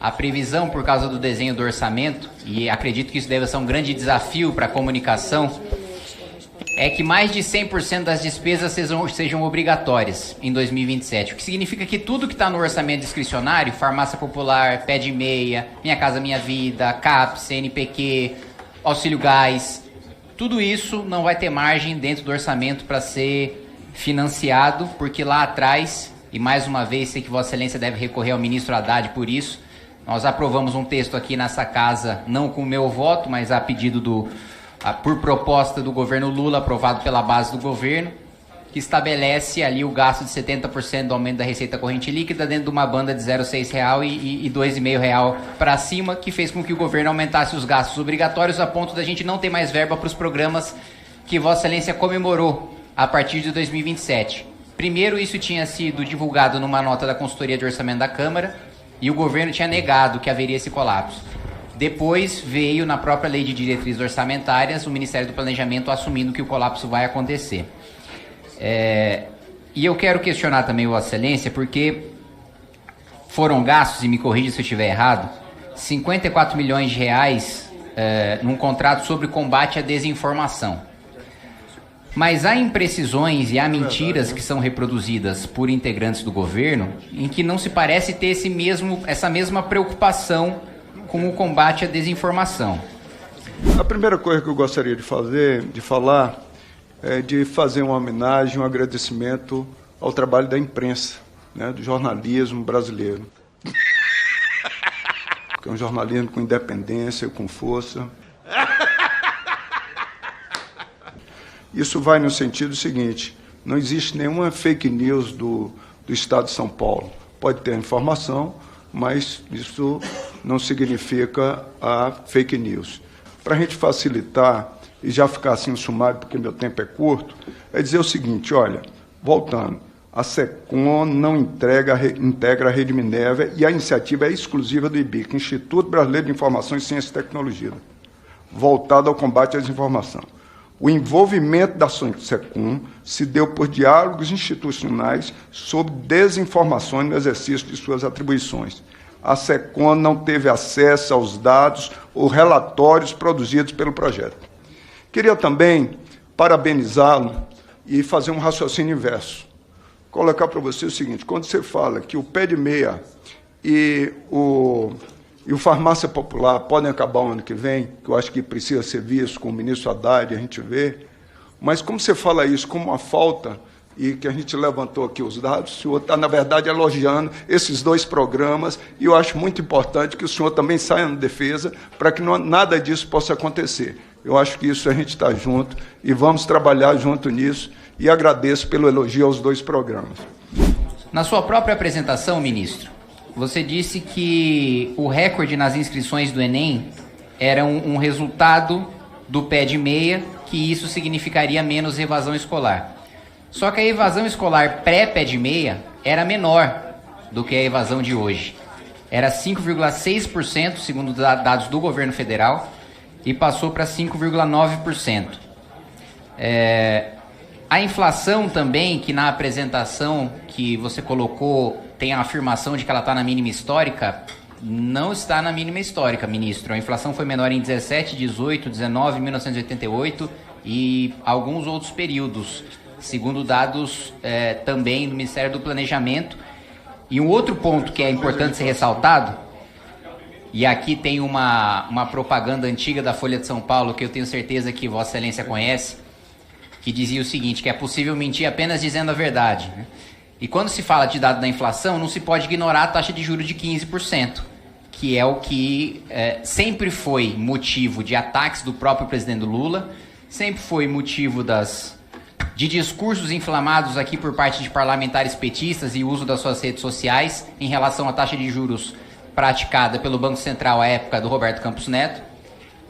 A previsão, por causa do desenho do orçamento, e acredito que isso deve ser um grande desafio para a comunicação, é que mais de 100% das despesas sejam obrigatórias em 2027, o que significa que tudo que está no orçamento discricionário, farmácia popular, pé de meia, Minha Casa Minha Vida, CAPES, CNPq, auxílio gás, tudo isso não vai ter margem dentro do orçamento para ser financiado, porque lá atrás, e mais uma vez sei que Vossa Excelência deve recorrer ao ministro Haddad por isso, nós aprovamos um texto aqui nessa casa, não com o meu voto, mas a pedido por proposta do governo Lula, aprovado pela base do governo, que estabelece ali o gasto de 70% do aumento da receita corrente líquida dentro de uma banda de R$ 0,6 e R$ 2,5 para cima, que fez com que o governo aumentasse os gastos obrigatórios a ponto da gente não ter mais verba para os programas que Vossa Excelência comemorou a partir de 2027. Primeiro, isso tinha sido divulgado numa nota da Consultoria de Orçamento da Câmara, e o governo tinha negado que haveria esse colapso. Depois veio, na própria Lei de Diretrizes Orçamentárias, o Ministério do Planejamento assumindo que o colapso vai acontecer. E eu quero questionar também Vossa Excelência, porque foram gastos, e me corrija se eu estiver errado, 54 milhões de reais num contrato sobre combate à desinformação. Mas há imprecisões e há mentiras que são reproduzidas por integrantes do governo em que não se parece ter essa mesma preocupação com o combate à desinformação. A primeira coisa que eu gostaria de falar, é de fazer uma homenagem, um agradecimento ao trabalho da imprensa, né, do jornalismo brasileiro. Que é um jornalismo com independência, com força. Isso vai no sentido seguinte: não existe nenhuma fake news do Estado de São Paulo. Pode ter informação, mas isso não significa a fake news. Para a gente facilitar e já ficar assim um sumário, porque meu tempo é curto, é dizer o seguinte: olha, voltando, a SECOM não integra a Rede Minerva e a iniciativa é exclusiva do IBIC, Instituto Brasileiro de Informação e Ciência e Tecnologia, voltado ao combate à desinformação. O envolvimento da SECOM se deu por diálogos institucionais sobre desinformações no exercício de suas atribuições. A SECOM não teve acesso aos dados ou relatórios produzidos pelo projeto. Queria também parabenizá-lo e fazer um raciocínio inverso. Colocar para você o seguinte: quando você fala que o pé de meia e o farmácia popular podem acabar o ano que vem, que eu acho que precisa ser visto com o ministro Haddad, a gente vê, mas como você fala isso como uma falta, e que a gente levantou aqui os dados, o senhor está, na verdade, elogiando esses dois programas, e eu acho muito importante que o senhor também saia na defesa para que nada disso possa acontecer. Eu acho que isso a gente está junto, e vamos trabalhar junto nisso, e agradeço pelo elogio aos dois programas. Na sua própria apresentação, ministro, você disse que o recorde nas inscrições do Enem era um resultado do pé de meia, que isso significaria menos evasão escolar. Só que a evasão escolar pré-pé de meia era menor do que a evasão de hoje. Era 5,6%, segundo dados do governo federal, e passou para 5,9%. A inflação também, que na apresentação que você colocou tem a afirmação de que ela está na mínima histórica, não está na mínima histórica, ministro. A inflação foi menor em 17, 18, 19, 1988 e alguns outros períodos, segundo dados também do Ministério do Planejamento. E um outro ponto que é importante ser ressaltado, e aqui tem uma propaganda antiga da Folha de São Paulo, que eu tenho certeza que Vossa Excelência conhece, que dizia o seguinte, que é possível mentir apenas dizendo a verdade, né? E quando se fala de dado da inflação, não se pode ignorar a taxa de juros de 15%, que é o que sempre foi motivo de ataques do próprio presidente Lula, sempre foi motivo de discursos inflamados aqui por parte de parlamentares petistas e uso das suas redes sociais em relação à taxa de juros praticada pelo Banco Central à época do Roberto Campos Neto.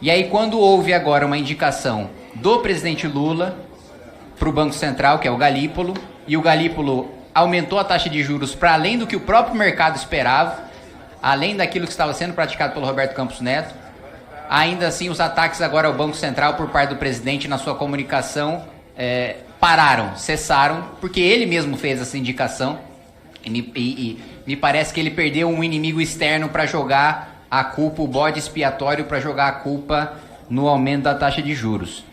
E aí, quando houve agora uma indicação do presidente Lula para o Banco Central, que é o Galípolo, e o Galípolo aumentou a taxa de juros para além do que o próprio mercado esperava, além daquilo que estava sendo praticado pelo Roberto Campos Neto, ainda assim os ataques agora ao Banco Central por parte do presidente na sua comunicação pararam, cessaram, porque ele mesmo fez essa indicação, e me parece que ele perdeu um inimigo externo para jogar a culpa, o bode expiatório para jogar a culpa no aumento da taxa de juros.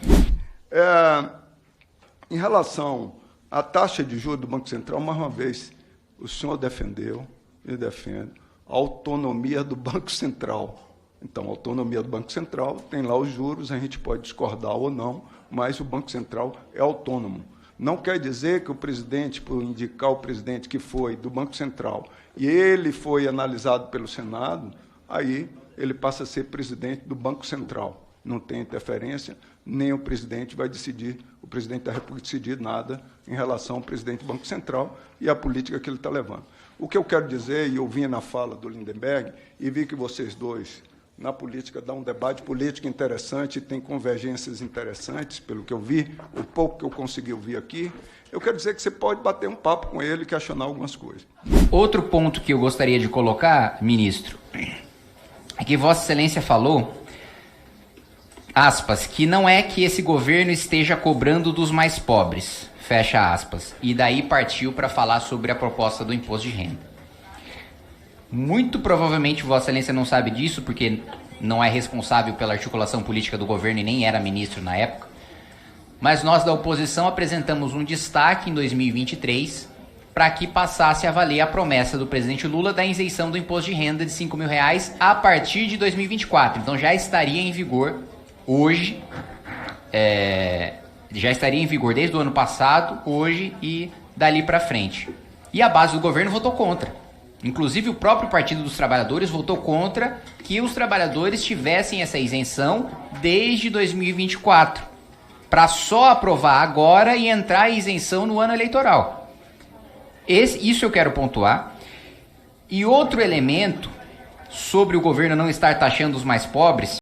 Em relação à taxa de juros do Banco Central, mais uma vez, o senhor defendeu e defende a autonomia do Banco Central. Então, a autonomia do Banco Central tem lá os juros, a gente pode discordar ou não, mas o Banco Central é autônomo. Não quer dizer que o presidente, por indicar o presidente que foi do Banco Central, e ele foi analisado pelo Senado, aí ele passa a ser presidente do Banco Central. Não tem interferência, nem o presidente vai decidir, o presidente da República decidir nada em relação ao presidente do Banco Central e à política que ele está levando. O que eu quero dizer, e eu vinha na fala do Lindenberg, e vi que vocês dois, na política, dá um debate político interessante, tem convergências interessantes, pelo que eu vi, o pouco que eu consegui ouvir aqui. Eu quero dizer que você pode bater um papo com ele e questionar algumas coisas. Outro ponto que eu gostaria de colocar, ministro, é que Vossa Excelência falou, aspas, que não é que esse governo esteja cobrando dos mais pobres, fecha aspas, e daí partiu para falar sobre a proposta do imposto de renda. Muito provavelmente Vossa Excelência não sabe disso, porque não é responsável pela articulação política do governo e nem era ministro na época. Mas nós da oposição apresentamos um destaque em 2023 para que passasse a valer a promessa do presidente Lula da isenção do imposto de renda de R$ 5.000 a partir de 2024. Então já estaria em vigor hoje, já estaria em vigor desde o ano passado, hoje e dali para frente. E a base do governo votou contra. Inclusive o próprio Partido dos Trabalhadores votou contra que os trabalhadores tivessem essa isenção desde 2024, para só aprovar agora e entrar a isenção no ano eleitoral. Isso eu quero pontuar. E outro elemento sobre o governo não estar taxando os mais pobres,